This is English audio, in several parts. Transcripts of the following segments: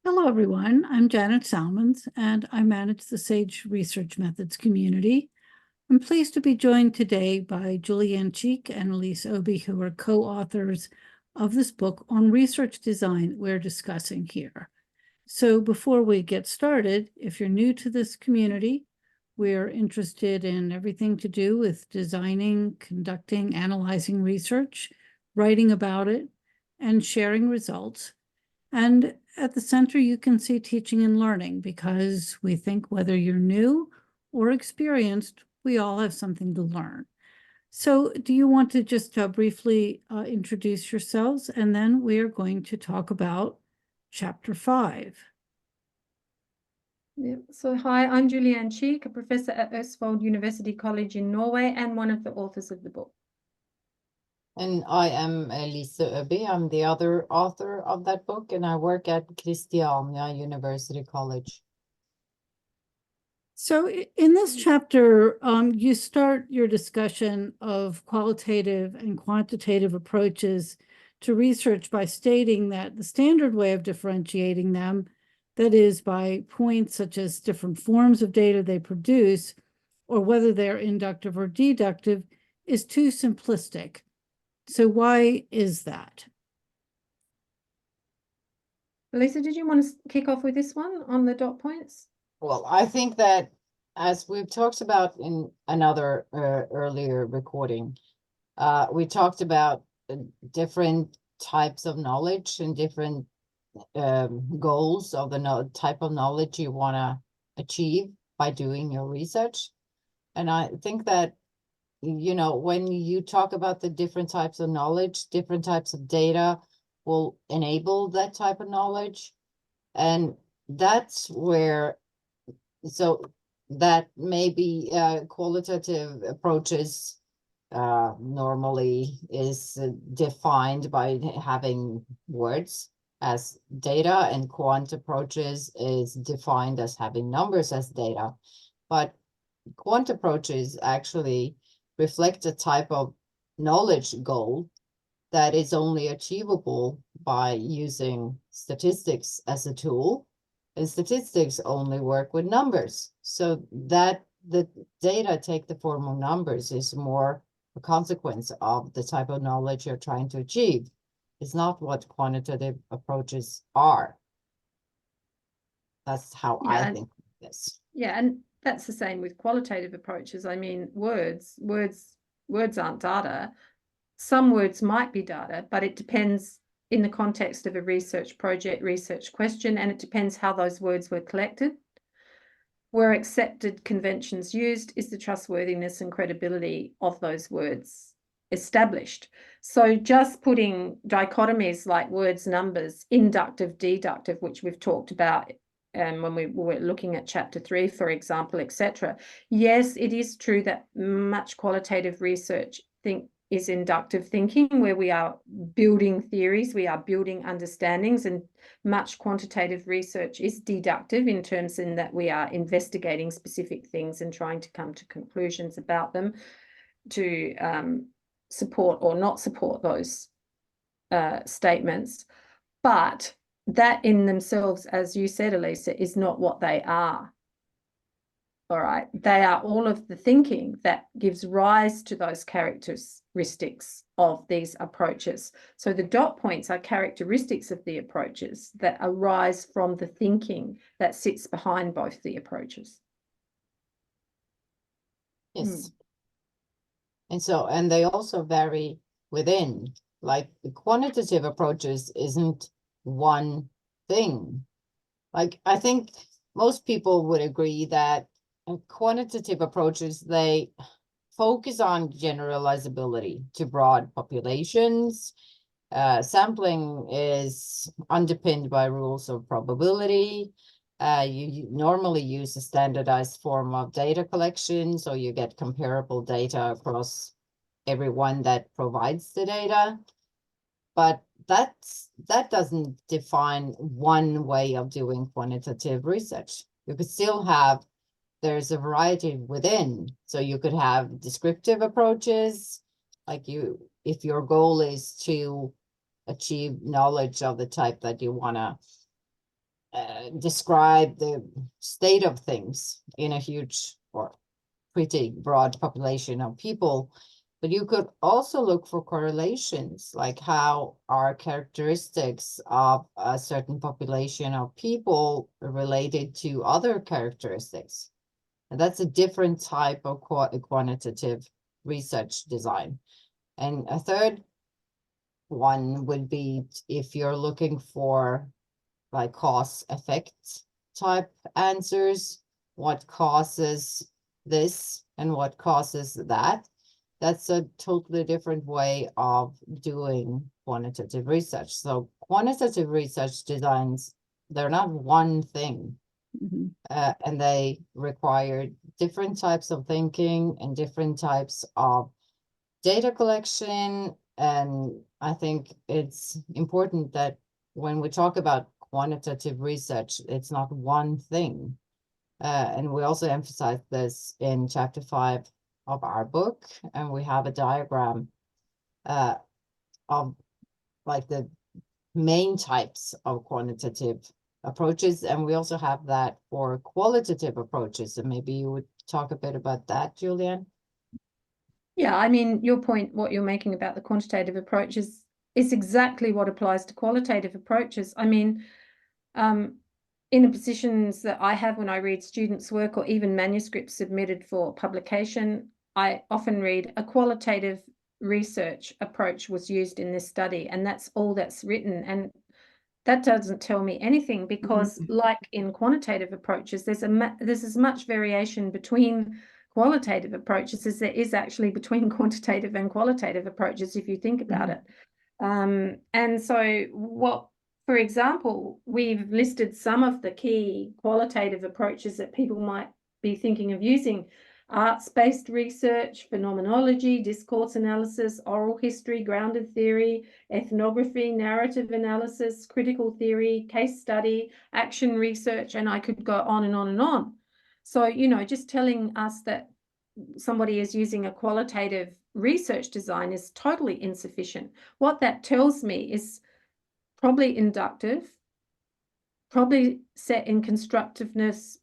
Hello, everyone. I'm Janet Salmons, and I manage the SAGE Research Methods community. I'm pleased to be joined today by Julianne Cheek and Elise Obi, who are co-authors of this book on research design we're discussing here. So before we get started, if you're new to this community, we're interested in everything to do with designing, conducting, analyzing research, writing about it, and sharing results. And at the center, you can see teaching and learning, because we think whether you're new or experienced, we all have something to learn. So do you want to just briefly introduce yourselves? And then we are going to talk about Chapter 5. Yeah. So hi, I'm Julianne Cheek, a professor at Østfold University College in Norway and one of the authors of the book. And I am Elise Øby. I'm the other author of that book, and I work at Christiania University College. So in this chapter, you start your discussion of qualitative and quantitative approaches to research by stating that the standard way of differentiating them, that is by points such as different forms of data they produce, or whether they're inductive or deductive, is too simplistic. So why is that? Lisa, did you want to kick off with this one on the dot points? Well, I think that, as we've talked about in another earlier recording, we talked about different types of knowledge and different goals of the type of knowledge you want to achieve by doing your research. And I think that, when you talk about the different types of knowledge, different types of data will enable that type of knowledge. And that's where, so that maybe qualitative approaches normally is defined by having words as data, and quant approaches is defined as having numbers as data. But quant approaches actually reflect a type of knowledge goal that is only achievable by using statistics as a tool, and statistics only work with numbers. So that the data take the form of numbers is more a consequence of the type of knowledge you're trying to achieve. It's not what quantitative approaches are. That's how I think of this. Yeah, and that's the same with qualitative approaches. I mean, words aren't data. Some words might be data, but it depends in the context of a research project, research question, and it depends how those words were collected. Where accepted conventions used is the trustworthiness and credibility of those words established. So just putting dichotomies like words, numbers, inductive, deductive, which we've talked about when we were looking at chapter 3, for example, etc. Yes, it is true that much qualitative research is inductive thinking, where we are building theories, we are building understandings, and much quantitative research is deductive in terms in that we are investigating specific things and trying to come to conclusions about them to support or not support those statements. But that in themselves, as you said, Elisa, is not what they are. All right, they are all of the thinking that gives rise to those characteristics of these approaches. So the dot points are characteristics of the approaches that arise from the thinking that sits behind both the approaches. Yes. And they also vary within, like the quantitative approaches isn't one thing. Like, I think most people would agree that quantitative approaches, they focus on generalizability to broad populations. Sampling is underpinned by rules of probability. You normally use a standardized form of data collection, so you get comparable data across everyone that provides the data. But that doesn't define one way of doing quantitative research. You could still have, there's a variety within. So you could have descriptive approaches, like if your goal is to achieve knowledge of the type that you want to describe the state of things in a huge or pretty broad population of people. But you could also look for correlations, like how are characteristics of a certain population of people related to other characteristics. And that's a different type of quantitative research design. And a third one would be if you're looking for like cause effect type answers, what causes this and what causes that. That's a totally different way of doing quantitative research. So quantitative research designs, they're not one thing, Mhm. and they require different types of thinking and different types of data collection. And I think it's important that when we talk about quantitative research, it's not one thing. And we also emphasize this in chapter 5 of our book, and we have a diagram of like the main types of quantitative approaches, and we also have that for qualitative approaches. And maybe you would talk a bit about that, Julianne. Yeah, I mean, your point, what you're making about the quantitative approach is exactly what applies to qualitative approaches. I mean, in the positions that I have when I read students' work or even manuscripts submitted for publication, I often read a qualitative research approach was used in this study, and that's all that's written. And that doesn't tell me anything because, like in quantitative approaches, there's as much variation between qualitative approaches as there is actually between quantitative and qualitative approaches, if you think about it. And so for example, we've listed some of the key qualitative approaches that people might be thinking of using: arts-based research, phenomenology, discourse analysis, oral history, grounded theory, ethnography, narrative analysis, critical theory, case study, action research, and I could go on and on and on. So, just telling us that somebody is using a qualitative research design is totally insufficient. What that tells me is probably inductive, probably set in constructiveness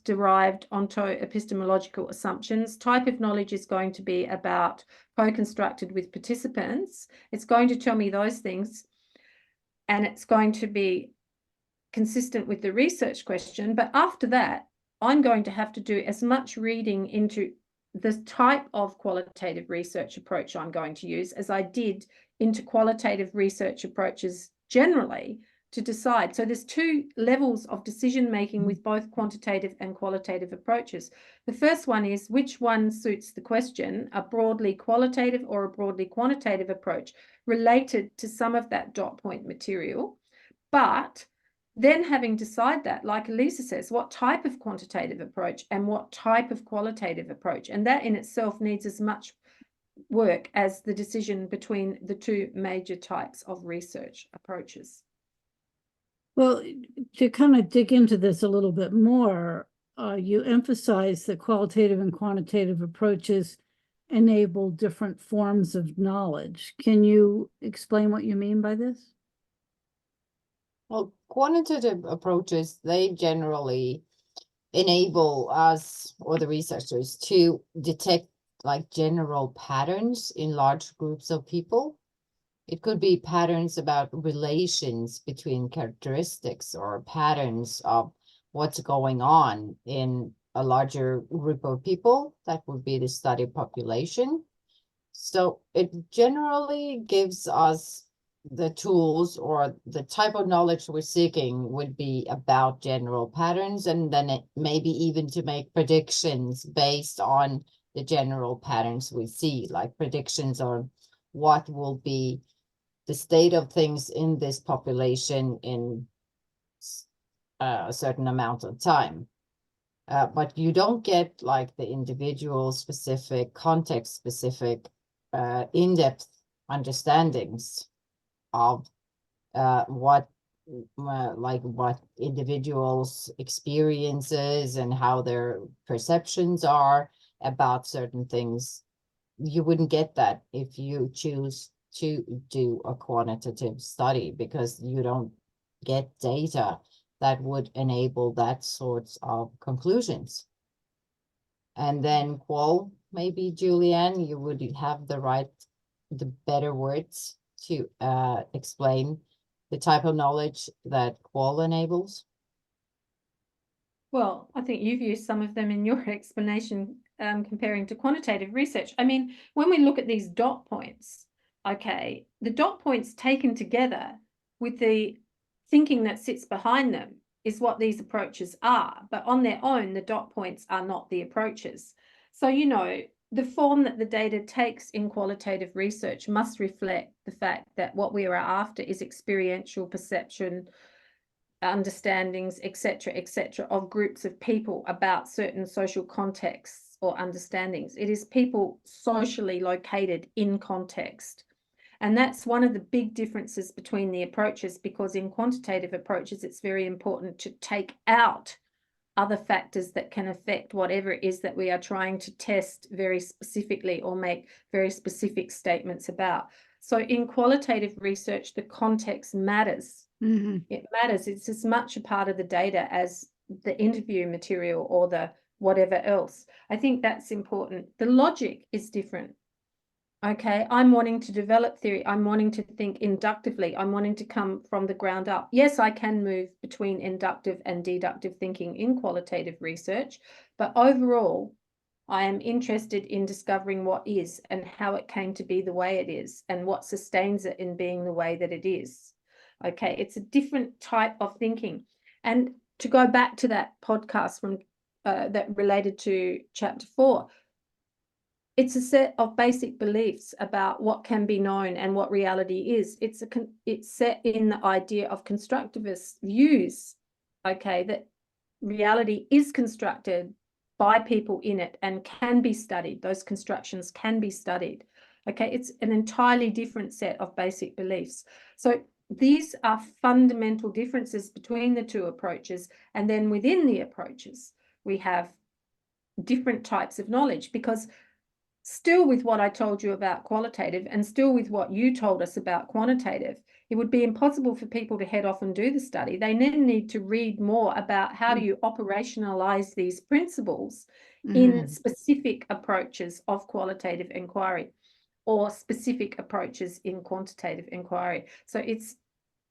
derived onto epistemological assumptions. Type of knowledge is going to be about co-constructed with participants. It's going to tell me those things, and it's going to be consistent with the research question. But after that, I'm going to have to do as much reading into the type of qualitative research approach I'm going to use as I did into qualitative research approaches generally to decide. So there's two levels of decision making with both quantitative and qualitative approaches. The first one is which one suits the question, a broadly qualitative or a broadly quantitative approach related to some of that dot point material. But then having decided that, like Elisa says, what type of quantitative approach and what type of qualitative approach, and that in itself needs as much work as the decision between the two major types of research approaches. Well, to kind of dig into this a little bit more, you emphasize that qualitative and quantitative approaches enable different forms of knowledge. Can you explain what you mean by this? Well, quantitative approaches, they generally enable us or the researchers to detect like general patterns in large groups of people. It could be patterns about relations between characteristics or patterns of what's going on in a larger group of people. That would be the study population. So it generally gives us the tools, or the type of knowledge we're seeking would be about general patterns, and then it maybe even to make predictions based on the general patterns we see, like predictions on what will be the state of things in this population in a certain amount of time. But you don't get like the individual specific, context specific, in-depth understandings of what individuals' experiences and how their perceptions are about certain things. You wouldn't get that if you choose to do a quantitative study, because you don't get data that would enable that sorts of conclusions. And then qual, maybe Julianne, you would have the better words to explain the type of knowledge that qual enables. Well, I think you've used some of them in your explanation, comparing to quantitative research. I mean, when we look at these dot points, okay, the dot points taken together with the thinking that sits behind them is what these approaches are. But on their own, the dot points are not the approaches. So, you know, the form that the data takes in qualitative research must reflect the fact that what we are after is experiential perception, understandings, etc., of groups of people about certain social contexts or understandings. It is people socially located in context. And that's one of the big differences between the approaches, because in quantitative approaches, it's very important to take out other factors that can affect whatever it is that we are trying to test very specifically or make very specific statements about. So in qualitative research, the context matters. Mm-hmm. It matters. It's as much a part of the data as the interview material or the whatever else. I think that's important. The logic is different. Okay, I'm wanting to develop theory. I'm wanting to think inductively. I'm wanting to come from the ground up. Yes, I can move between inductive and deductive thinking in qualitative research, but overall, I am interested in discovering what is and how it came to be the way it is and what sustains it in being the way that it is. Okay, it's a different type of thinking. And to go back to that podcast from that related to chapter 4, it's a set of basic beliefs about what can be known and what reality is. It's set in the idea of constructivist views, okay, that reality is constructed by people in it and can be studied. Those constructions can be studied. Okay, it's an entirely different set of basic beliefs. So these are fundamental differences between the two approaches. And then within the approaches, we have different types of knowledge, because still with what I told you about qualitative and still with what you told us about quantitative, it would be impossible for people to head off and do the study. They then need to read more about how do you operationalize these principles in specific approaches of qualitative inquiry or specific approaches in quantitative inquiry. So it's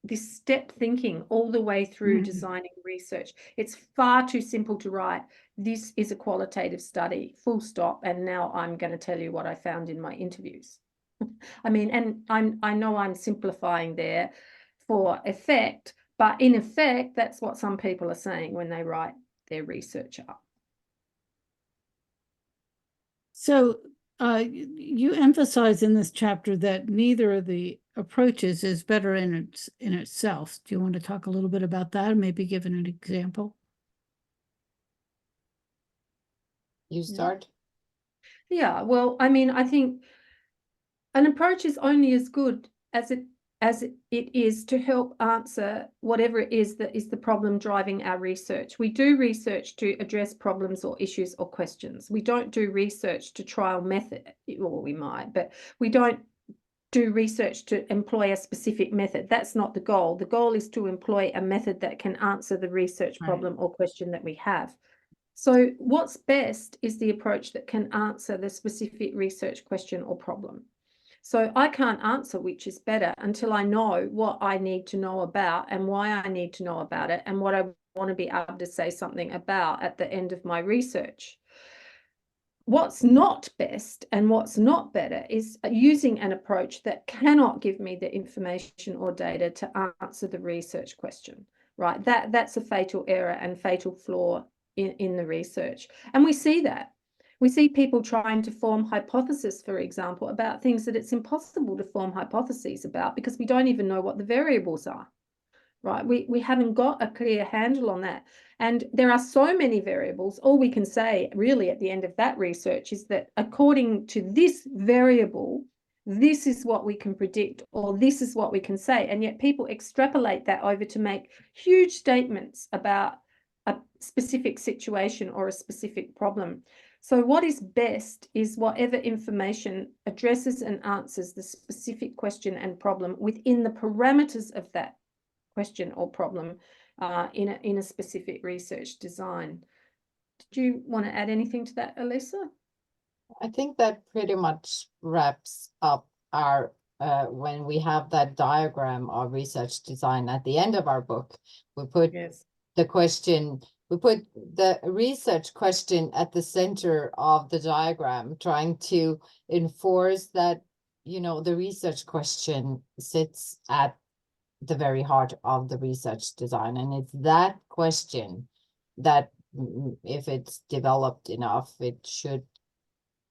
this step thinking all the way through designing research. It's far too simple to write, this is a qualitative study, full stop, and now I'm going to tell you what I found in my interviews. I mean, and I know I'm simplifying there for effect, but in effect, that's what some people are saying when they write their research up. So you emphasize in this chapter that neither of the approaches is better in itself. Do you want to talk a little bit about that, and maybe give an example? You start. Yeah, well, I mean, I think an approach is only as good as it is to help answer whatever it is that is the problem driving our research. We do research to address problems or issues or questions. We don't do research to trial method, or we might, but we don't do research to employ a specific method. That's not the goal. The goal is to employ a method that can answer the research problem or question that we have. So what's best is the approach that can answer the specific research question or problem. So I can't answer which is better until I know what I need to know about and why I need to know about it and what I want to be able to say something about at the end of my research. What's not best and what's not better is using an approach that cannot give me the information or data to answer the research question, right? That's a fatal error and fatal flaw in the research. And we see that. We see people trying to form hypotheses, for example, about things that it's impossible to form hypotheses about because we don't even know what the variables are, right? We haven't got a clear handle on that. And there are so many variables. All we can say really at the end of that research is that according to this variable, this is what we can predict, or this is what we can say. And yet people extrapolate that over to make huge statements about a specific situation or a specific problem. So what is best is whatever information addresses and answers the specific question and problem within the parameters of that question or problem in a specific research design. Did you want to add anything to that, Elisa? I think that pretty much wraps up our when we have that diagram of research design at the end of our book, we put Yes. the question, we put the research question at the center of the diagram, trying to enforce that, you know, the research question sits at the very heart of the research design. And it's that question that, if it's developed enough, it should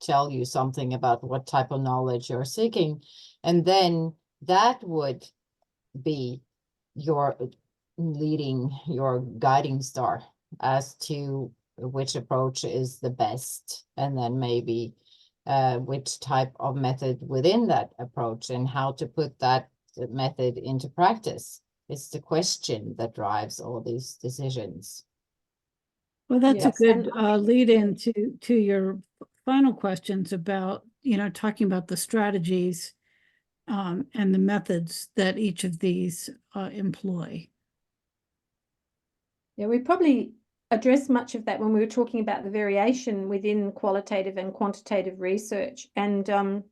tell you something about what type of knowledge you're seeking. And then that would be your your guiding star as to which approach is the best, and then maybe which type of method within that approach and how to put that method into practice. It's the question that drives all these decisions. Well, that's Yes, a and good I think- lead in to your final questions about, you know, talking about the strategies and the methods that each of these employ. Yeah, we probably addressed much of that when we were talking about the variation within qualitative and quantitative research. And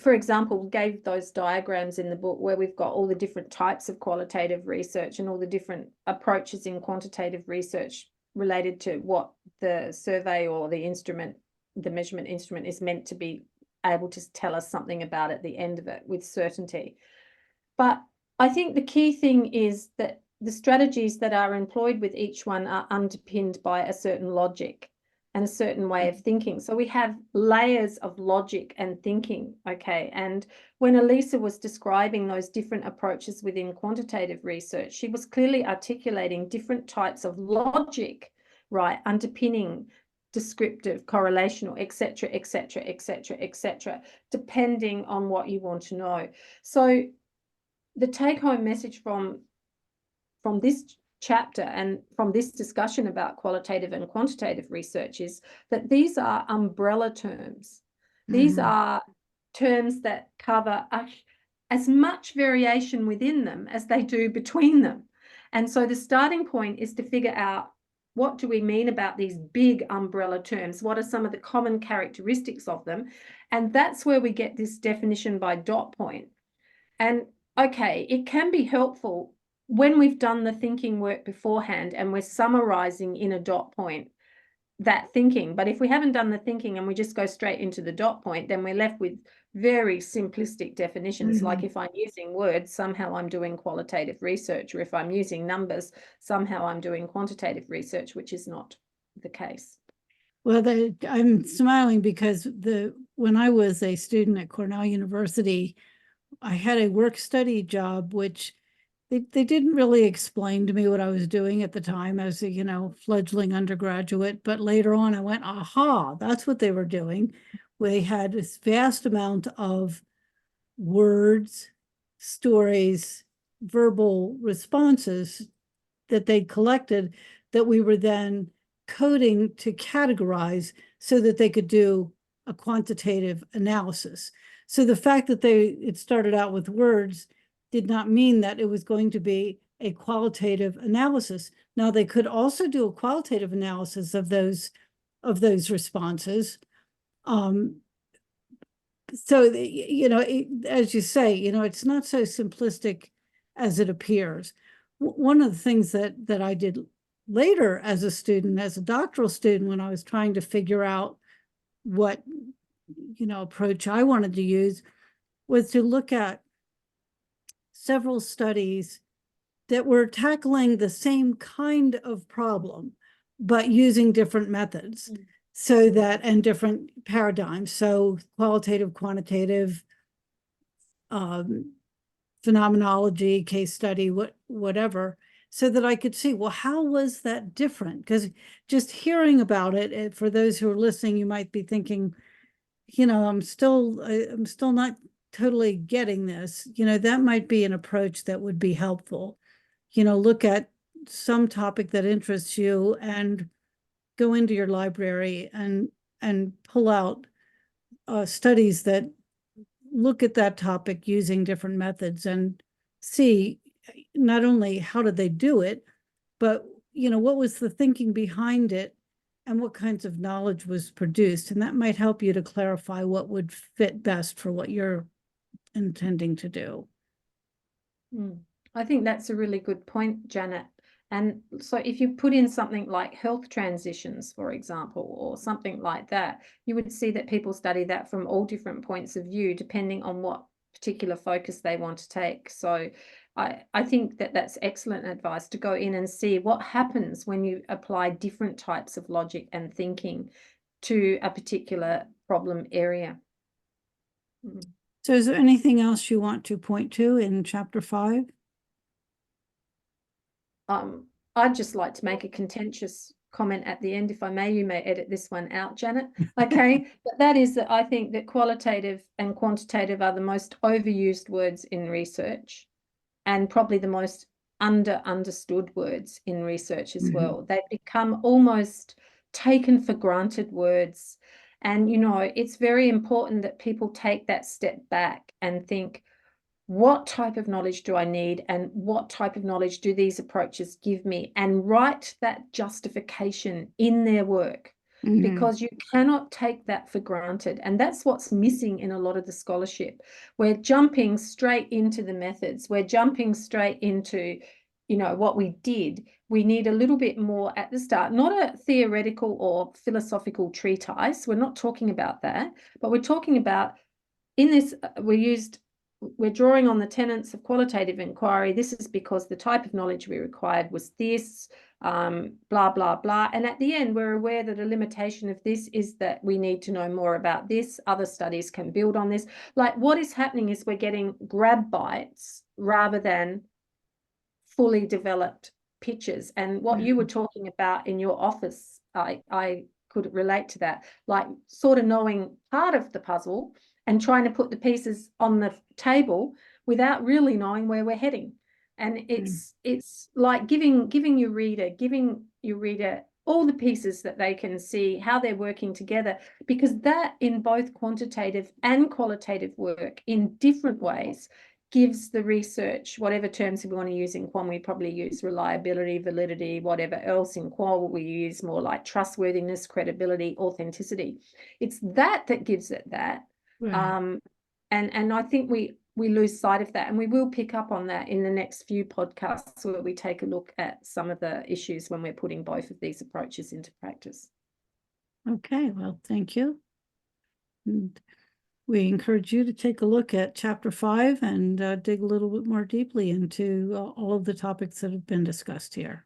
for example, we gave those diagrams in the book where we've got all the different types of qualitative research and all the different approaches in quantitative research related to what the survey or the instrument, the measurement instrument, is meant to be able to tell us something about at the end of it with certainty. But I think the key thing is that the strategies that are employed with each one are underpinned by a certain logic and a certain way of thinking. So we have layers of logic and thinking, okay? And when Elisa was describing those different approaches within quantitative research, she was clearly articulating different types of logic, right, underpinning descriptive, correlational, etc., etc., etc., etc., depending on what you want to know. So the take-home message from this chapter and from this discussion about qualitative and quantitative research is that these are umbrella terms. These are terms that cover as much variation within them as they do between them. And so the starting point is to figure out, what do we mean about these big umbrella terms? What are some of the common characteristics of them? And that's where we get this definition by dot point. And okay, it can be helpful when we've done the thinking work beforehand and we're summarizing in a dot point that thinking. But if we haven't done the thinking and we just go straight into the dot point, then we're left with very simplistic definitions. Like if I'm using words, somehow I'm doing qualitative research, or if I'm using numbers, somehow I'm doing quantitative research, which is not the case. Well, I'm smiling because when I was a student at Cornell University, I had a work study job, which they didn't really explain to me what I was doing at the time as a, you know, fledgling undergraduate. But later on, I went, aha, that's what they were doing. We had this vast amount of words, stories, verbal responses that they collected that we were then coding to categorize so that they could do a quantitative analysis. So the fact that it started out with words did not mean that it was going to be a qualitative analysis. Now, they could also do a qualitative analysis of those responses. So, you know, as you say, you know, it's not so simplistic as it appears. One of the things that I did later as a student, as a doctoral student, when I was trying to figure out what, you know, approach I wanted to use, was to look at several studies that were tackling the same kind of problem, but using different methods. So that, and different paradigms, so qualitative, quantitative, phenomenology, case study, whatever, so that I could see, well, how was that different? Because just hearing about it, for those who are listening, you might be thinking, you know, I'm still not totally getting this. You know, that might be an approach that would be helpful. You know, look at some topic that interests you and go into your library and pull out studies that look at that topic using different methods and see, not only how did they do it, but, you know, what was the thinking behind it and what kinds of knowledge was produced? And that might help you to clarify what would fit best for what you're intending to do. I think that's a really good point, Janet. And so if you put in something like health transitions, for example, or something like that, you would see that people study that from all different points of view, depending on what particular focus they want to take. So I think that that's excellent advice, to go in and see what happens when you apply different types of logic and thinking to a particular problem area. So is there anything else you want to point to in chapter 5? I'd just like to make a contentious comment at the end, if I may. You may edit this one out, Janet. Okay, but that is that I think that qualitative and quantitative are the most overused words in research, and probably the most understood words in research as well. They've become almost taken for granted words. And, you know, it's very important that people take that step back and think, what type of knowledge do I need, and what type of knowledge do these approaches give me, and write that justification in their work, because you cannot take that for granted. And that's what's missing in a lot of the scholarship. We're jumping straight into the methods. We're jumping straight into, you know, what we did. We need a little bit more at the start, not a theoretical or philosophical treatise. We're not talking about that, but we're talking about, in this, we're drawing on the tenets of qualitative inquiry. This is because the type of knowledge we required was this, blah, blah, blah. And at the end, we're aware that a limitation of this is that we need to know more about this. Other studies can build on this. Like, what is happening is we're getting grab bites rather than fully developed pictures. And what you were talking about in your office, I could relate to that, like sort of knowing part of the puzzle and trying to put the pieces on the table without really knowing where we're heading. And it's like giving your reader all the pieces that they can see how they're working together, because that, in both quantitative and qualitative work in different ways, gives the research, whatever terms we want to use. In quant, we probably use reliability, validity, whatever else. In qual, we use more like trustworthiness, credibility, authenticity. It's that gives it that. Right. And I think we lose sight of that, and we will pick up on that in the next few podcasts, where we take a look at some of the issues when we're putting both of these approaches into practice. Okay, well, thank you. And we encourage you to take a look at chapter 5 and dig a little bit more deeply into all of the topics that have been discussed here.